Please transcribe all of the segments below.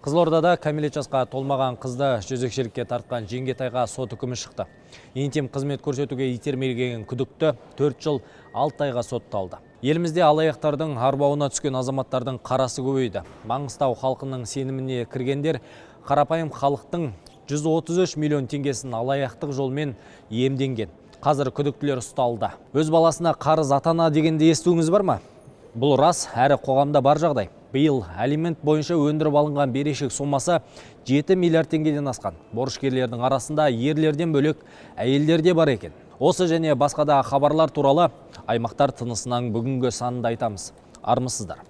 Қызылордада кәмелет жасқа толмаған қызды жезөкшелікке тартқан Жеңгетайға сот үкімі шықты. Интим қызмет көрсетуге итермелеген күдікті 4 жыл 6 айға сотталды. Елімізде алаяқтардың арбауына түскен азаматтардың қарасы көбейді. Маңғыстау халқының сеніміне кіргендер қарапайым халықтың 133 миллион теңгесін алаяқтық жолмен иемденген. Қазір күдіктілер ұсталды. Өз баласына қарыз ата-ана дегенде естуіңіз бар ма? Бұл рас, әрі қоғамда бар жағдай. Биыл алимент бойынша өндіріп алынған берешек сомасы 7 миллиард теңгеден асқан. Борышкерлердің арасында ерлерден бөлек әйелдер де бар екен. Осы және басқа да хабарлар туралы аймақтар тынысынан бүгінгі санында айтамыз. Армысыздар.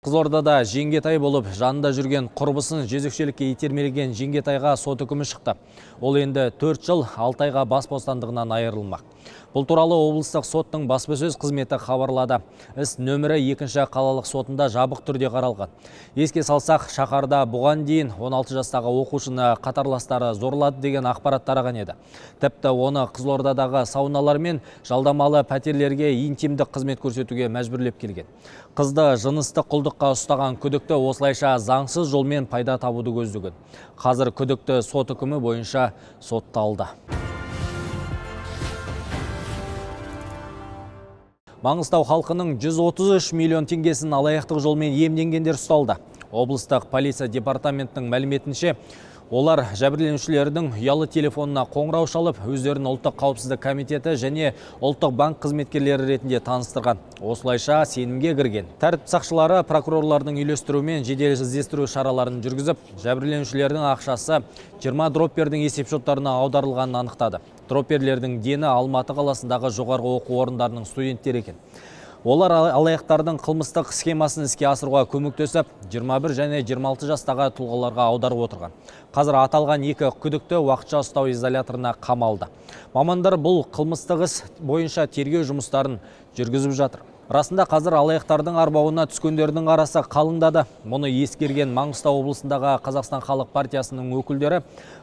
Қызылордада Жеңгетай болып жанында жүрген құрбысын жезөкшелікке итермелеген Жеңгетайға сот үкімі шықты. Ол енді 4 жыл 6 айға бас бостандығынан айырылмақ. Бұл туралы облыстық соттың баспасөз қызметі хабарлады. Іс нөмірі 2-ші қалалық сотында жабық түрде қаралған. Еске салсақ, шаһарда бұған дейін 16 жастағы оқушыны қатарластары зорлады деген ақпарат тараған еді. Тіпті оны Қызылордадағы сауналар мен жалдамалы пәтерлерге интимдік қызмет көрсетуге мәжбүрлеп келген. Қызды жыныстық құлдыққа ұстаған күдікті осылайша заңсыз жолмен пайда табуды көздеген. Қазір күдікті сот үкімі бойынша сотталды. Маңғыстау халқының 133 миллион теңгесін алаяқтық жолмен иемденгендер ұсталды. Облыстық полиция департаментінің мәліметінше, олар жәбірленушілердің ұялы телефонына қоңырау шалып, өздерін ұлттық қауіпсіздік комитеті және ұлттық банк қызметкерлері ретінде таныстырған. Осылайша сенімге кірген. Тәртіп сақшылары прокурорлардың үйлестіруімен жедел іздестіру шараларын жүргізіп, жәбірленушілердің ақшасы 20 дроппердің есепшоттарына аударылғанын анықтады. Дропперлердің дені Алматы қаласындағы жоғарғы оқу орындарының студенттері екен. Олар алаяқтардың қылмыстық схемасын іске асыруға көмектесіп, 21 және 26 жастағы тұлғаларға аударып отырған. Қазір аталған екі күдікті уақытша ұстау изоляторына қамалды. Мамандар бұл қылмыстық іс бойынша тергеу жұмыстарын жүргізіп жатыр. Расында қазір алаяқтардың арбауына түскендердің арасы қалыңдады. Мұны ескерген Маңғыстау облысындағы Қазақстан халық партиясының өкілдері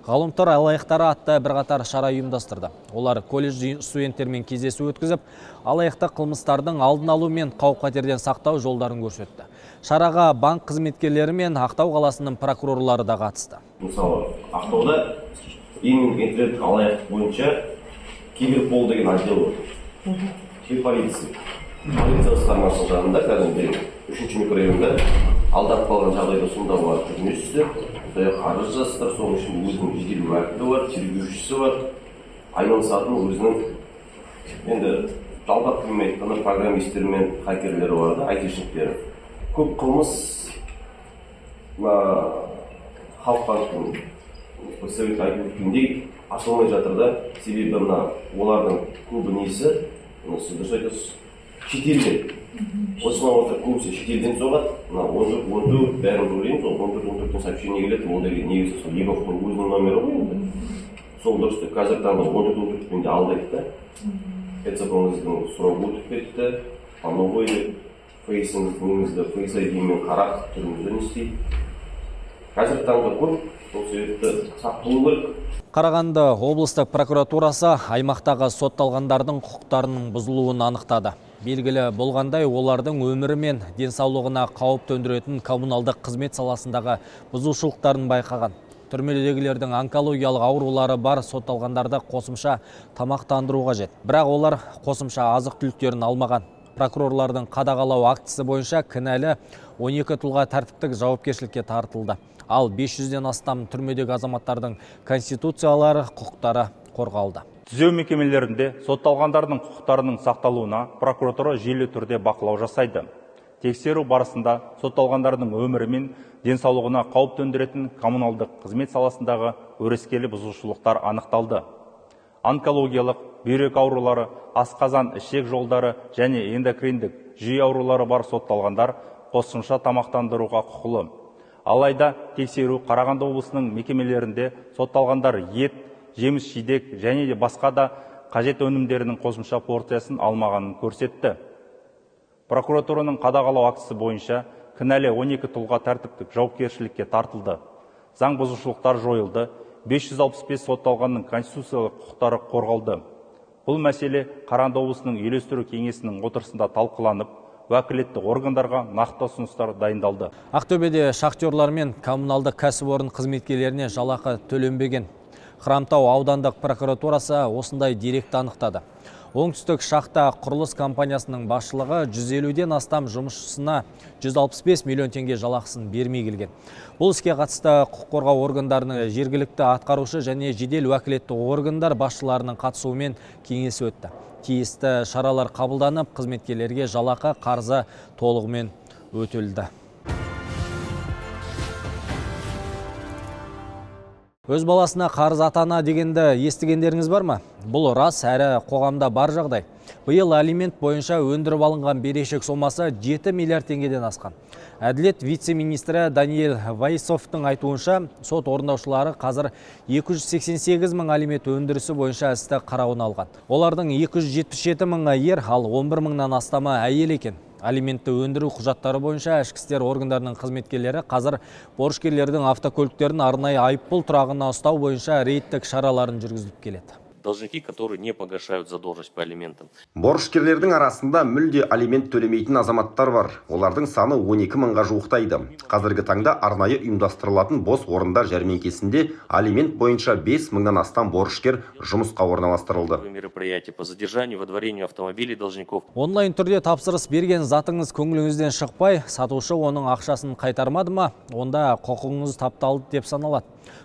ғаламтор алаяқтары атты бірқатар шара ұйымдастырды. Олар колледж студенттермен кездесу өткізіп, алаяқтық қылмыстардың алдын алу мен қауіп-қатерден сақтау жолдарын көрсетті. Шараға банк қызметкерлері мен Ақтау қаласының прокурорлары да қатысты. Мысалы, Ақтауда интернет алаяқтық бойынша киберпол деген отдел бар. Полиция басқармасының жанында кәдімгі 3-ші микрорайонда алдап қалған жағдайда сонда бар жүрмесшісі, қарыз жастар, соның ішінде өзінің жедел уәкілі бар, тергеушісі бар, айналысатын өзінің енді жалдап келмейтін программистер мен хакерлері бар да, айтишниктері. Көп қылмыс халық банкінің совет айтып өткендей ашылмай жатыр да, себебі олардың көбі несі, сіз дұрыс айтасыз, шетелден. Осыған отырып көбісі шетелден соғады, 14 бәрін көрейін, сол 14-14-тен сообщение келеді, ол деген негізі сол Еговтың өзінің номері ғой енді. Сол дұрысты қазір таңда 14-14-пен де алдайды да. Петсапыңыздың сұрауы өтіп кетті, новой фейсіңізді фейс ID-мен қарақ түріңізден істейді. Қазір таңда көп, сол себепті сақ болу керек. Қарағанды облыстық прокуратурасы аймақтағы сотталғандардың құқықтарының бұзылуын анықтады. Белгілі болғандай, олардың өмірі мен денсаулығына қауіп төндіретін коммуналдық қызмет саласындағы бұзушылықтарын байқаған. Түрмедегілердің онкологиялық аурулары бар сотталғандарды қосымша тамақтандыру қажет. Бірақ олар қосымша азық-түліктерін алмаған. Прокурорлардың қадағалау актісі бойынша кінәлі 12 тұлға тәртіптік жауапкершілікке тартылды. Ал 500-ден астам түрмедегі азаматтардың конституциялары құқықтары қорғалды. Түзеу мекемелерінде сотталғандардың құқықтарының сақталуына прокуратура жүйелі түрде бақылау жасайды. Тексеру барысында сотталғандардың өмірі мен денсаулығына қауіп төндіретін коммуналдық қызмет саласындағы өрескелі бұзушылықтар анықталды. Онкологиялық, бүйрек аурулары, асқазан, ішек жолдары және эндокриндік жүйе аурулары бар сотталғандар қосымша тамақтандыруға құқылы. Алайда тексеру Қарағанды облысының мекемелерінде сотталғандар ет, жеміс-жидек және де басқа да қажет өнімдерінің қосымша порциясын алмағанын көрсетті. Прокуратураның қадағалау актісі бойынша кінәлі 12 тұлға тәртіптік жауапкершілікке тартылды. Заң бұзушылықтар жойылды, 565 сотталғанның конституциялық құқықтары қорғалды. Бұл мәселе Қарағанды облысының үйлестіру кеңесінің отырысында талқыланып, уәкілетті органдарға нақты ұсыныстар дайындалды. Ақтөбеде шахтерлар мен коммуналдық кәсіпорын қызметкерлеріне жалақы төленбеген. Хромтау аудандық прокуратурасы осындай деректі анықтады. Оңтүстік шахта құрылыс компаниясының басшылығы 150-ден астам жұмысшысына 165 миллион теңге жалақысын бермей келген. Бұл іске қатысты құқық қорғау органдарының жергілікті атқарушы және жедел уәкілетті органдар басшыларының қатысуымен кеңесі өтті. Тиісті шаралар қабылданып, қызметкерлерге жалақы қарызы толығымен өтелді. Өз баласына қарыз ата-ана дегенді естігендеріңіз бар ма? Бұл рас әрі қоғамда бар жағдай. Биыл алимент бойынша өндіріп алынған берешек сомасы 7 миллиард теңгеден асқан. Әділет вице-министрі Даниэль Вайсовтың айтуынша, сот орындаушылары қазір 288 мың алимент өндірісі бойынша істі қарауына алған. Олардың 277 мыңы ер, ал 11 мыңнан астамы әйел екен. Алиментті өндіру құжаттары бойынша ішкі істер органдарының қызметкерлері қазір борышкерлердің автокөліктерін арнайы айыппұл тұрағына ұстау бойынша рейдтік шараларын жүргізіп келеді. Должники, которые не погашают задолженность по алиментам. Борышкерлердің арасында мүлде алимент төлемейтін азаматтар бар. Олардың саны 12 мыңға жуықтайды. Қазіргі таңда арнайы ұйымдастырылатын бос орындар жәрмеңкесінде алимент бойынша 5 мыңнан астам борышкер жұмысқа орналастырылды. Мероприятия по задержанию, водворению автомобилей должников. Онлайн түрде тапсырыс берген затыңыз көңіліңізден шықпай, сатушы оның ақшасын қайтармады ма, онда құқығыңыз тапталды деп саналады.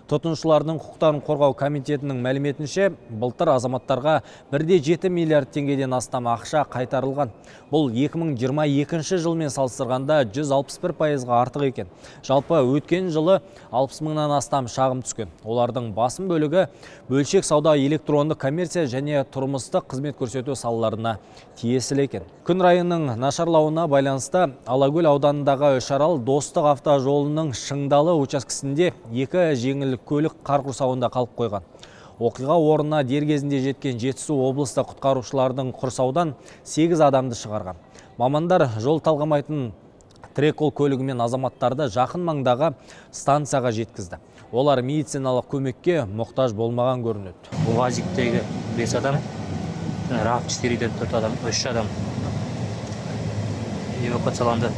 Тұтынушылардың құқықтарын қорғау комитетінің мәліметінше, былтыр азаматтарға 1,7 миллиард теңгеден астам ақша қайтарылған. Бұл 2022 жылмен салыстырғанда 161%-ға артық екен. Жалпы өткен жылы 60 мыңнан астам шағым түскен. Олардың басым бөлігі бөлшек сауда, электронды коммерция және тұрмыстық қызмет көрсету салаларына тиесілі екен. Күн райының нашарлауына байланысты Алакөл ауданындағы Үшарал Достық автожолының Шыңдалы учаскесінде екі жеңіл көлік қар құрсауында қалып қойған. Оқиға орнына дер кезінде жеткен Жетісу облыстық құтқарушылардың құрсаудан 8 адамды шығарған. Мамандар жол талғамайтын трекол көлігімен азаматтарды жақын маңдағы станцияға жеткізді. Олар медициналық көмекке мұқтаж болмаған көрінеді. УАЗиктегі 5 адам, RAV4-ден 4 адам, 3 адам эвакуацияланды.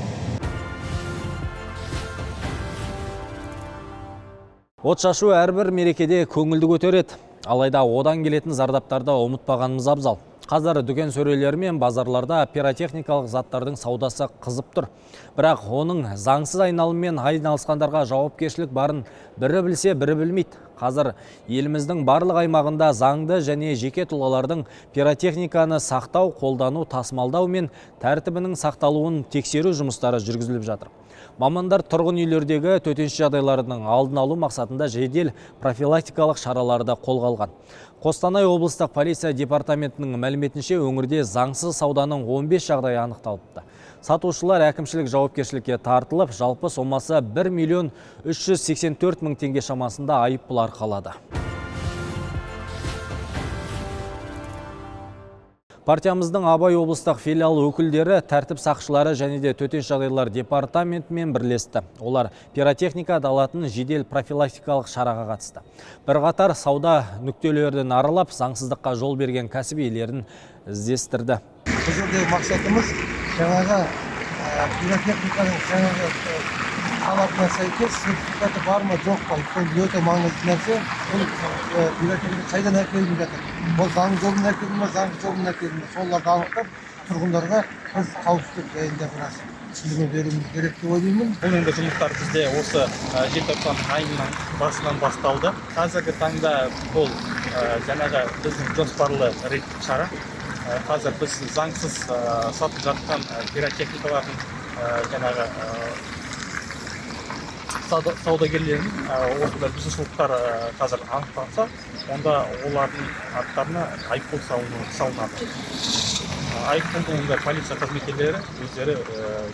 Отшашу әрбір мерекеде көңілді көтереді. Алайда одан келетін зардаптарды ұмытпағанымыз абзал. Қазір дүкен сөрелері мен базарларда пиротехникалық заттардың саудасы қызып тұр. Бірақ оның заңсыз айналыммен айналысқандарға жауапкершілік барын бірі білсе, бірі білмейді. Қазір еліміздің барлық аймағында заңды және жеке тұлғалардың пиротехниканы сақтау, қолдану, тасымалдау мен тәртібінің сақталуын тексеру жұмыстары жүргізіліп жатыр. Мамандар тұрғын үйлердегі төтенше жағдайлардың алдын алу мақсатында жедел профилактикалық шараларды қолға алған. Қостанай облыстық полиция департаментінің мәліметінше өңірде заңсыз сауданың 15 жағдайы анықталыпты. Сатушылар әкімшілік жауапкершілікке тартылып, жалпы сомасы 1 миллион 384 мың теңге шамасында айыппұл арқалады. Партиямыздың Абай облыстық филиал өкілдері, тәртіп сақшылары және де төтенше жағдайлар департаментімен бірлесті. Олар пиротехника алатын жедел профилактикалық шараға қатысты. Бірқатар сауда нүктелерін аралап, заңсыздыққа жол берген кәсіп иелерін іздестірді. Бұл жердегі мақсатымыз жаңағы пиротехниканың жаңағы талабына сәйкес сертификаты бар ма жоқ па, бұл өте маңызды нәрсе. Бұл пиротехника қайдан әкелініп жатыр? Бұл заң жолымен әкелінді ме, заңсыз жолмен әкелінді ме? Соларды анықтап, тұрғындарға біз қауіпсіздік жайында біраз түсіндірме беруіміз керек деп ойлаймын. Бұл енді жұмыстар бізде осы желтоқсан айының басынан басталды. Қазіргі таңда бұл жаңағы біздің жоспарлы рейдтік шара. Қазір біз заңсыз сатып жатқан пиротехникалардың жаңағы саудагерлерінің осындай бұзушылықтар қазір анықталса, онда олардың аттарына айыппұл салынады. Айыппұлды полиция қызметкерлері өздері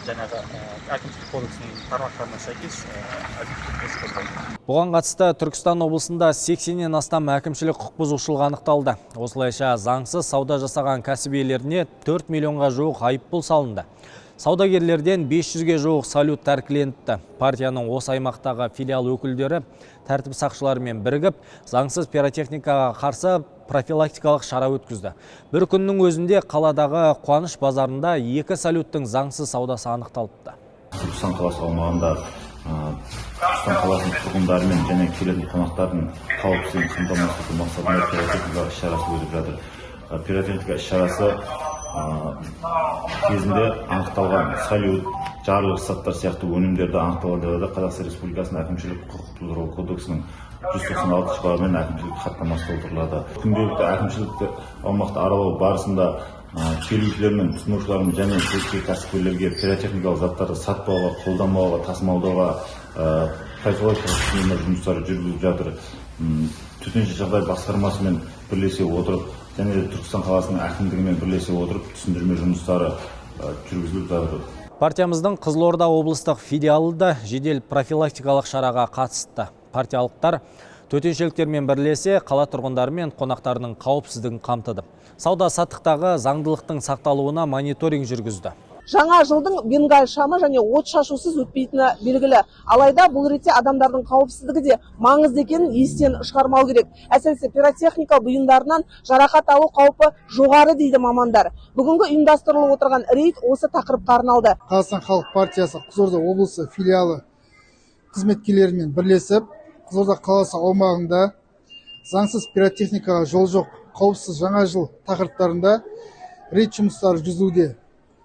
жаңағы әкімшілік кодексінің тармақтарына сәйкес әкімшілік іс қозғайды. Бұған қатысты Түркістан облысында 80-нен астам әкімшілік құқық бұзушылық анықталды. Осылайша заңсыз сауда жасаған кәсіп иелеріне 4 миллионға жуық айыппұл салынды. Саудагерлерден 500-ге жуық салют тәркіленіпті. Партияның осы аймақтағы филиал өкілдері тәртіп сақшыларымен бірігіп, заңсыз пиротехникаға қарсы профилактикалық шара өткізді. Бір күннің өзінде қаладағы Қуаныш базарында 2 салюттың заңсыз саудасы анықталыпты. Түркістан қаласы аумағында Түркістан қаласының тұрғындарымен және келетін қонақтардың қауіпсіздігін қамтамасыз ету мақсатында пиротехника іс-шарасы өтіп жатыр. Пиротехника іс-шарасы кезінде анықталған салют, жарылғыш заттар сияқты өнімдерді анықталғанда Қазақстан Республикасының әкімшілік құқық қорғау кодексінің 196 бабымен әкімшілік хаттамасы толтырылады. Күнделікті әкімшілікті аумақты аралау барысында келушілер мен тұтынушылардың және жеке кәсіпкерлерге пиротехникалық заттарды сатпауға, қолданбауға, тасымалдауға профилактикалық жұмыстары жүргізіліп жатыр. Төтенше жағдай басқармасымен бірлесе отырып, және Түркістан қаласының әкімдігімен бірлесе отырып, түсіндірме жұмыстары жүргізіліп жатыр. Партиямыздың Қызылорда облыстық филиалы да жедел профилактикалық шараға қатысты. Партиялықтар төтеншеліктермен бірлесе қала тұрғындары мен қонақтарының қауіпсіздігін қамтыды. Сауда-саттықтағы заңдылықтың сақталуына мониторинг жүргізді. Жаңа жылдың бенгал шамы және от шашусыз өтпейтіні белгілі. Алайда бұл ретте адамдардың қауіпсіздігі де маңызды екенін естен шығармау керек. Әсіресе пиротехника бұйымдарынан жарақат алу қаупі жоғары дейді мамандар. Бүгінгі ұйымдастырылып отырған рейд осы тақырыпқа арналды. Қазақстан Халық партиясы Қызылорда облысы филиалы қызметкерлерімен бірлесіп, Қызылорда қаласы аумағында заңсыз пиротехникаға жол жоқ, қауіпсіз жаңа жыл тақырыптарында рейд жұмыстары жүргізуде.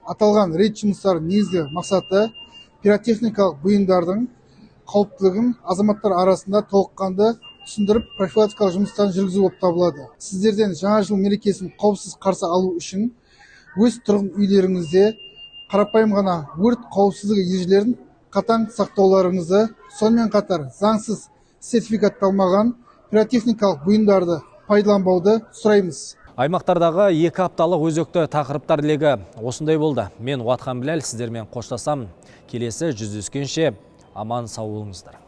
Аталған рейд жұмыстары негізгі мақсаты пиротехникалық бұйымдардың қауіптілігін азаматтар арасында толыққанды түсіндіріп, профилактикалық жұмыстарын жүргізу болып табылады. Сіздерден жаңа жыл мерекесін қауіпсіз қарсы алу үшін өз тұрғын үйлеріңізде қарапайым ғана өрт қауіпсіздігі ережелерін қатаң сақтауларыңызды, сонымен қатар заңсыз сертификатталмаған пиротехникалық бұйымдарды пайдаланбауды сұраймыз. Аймақтардағы 2 апталық өзекті тақырыптар легі осындай болды. Мен Уатхан Біләл, сіздермен қоштасам. Келесі жүздескенше аман сау болыңыздар.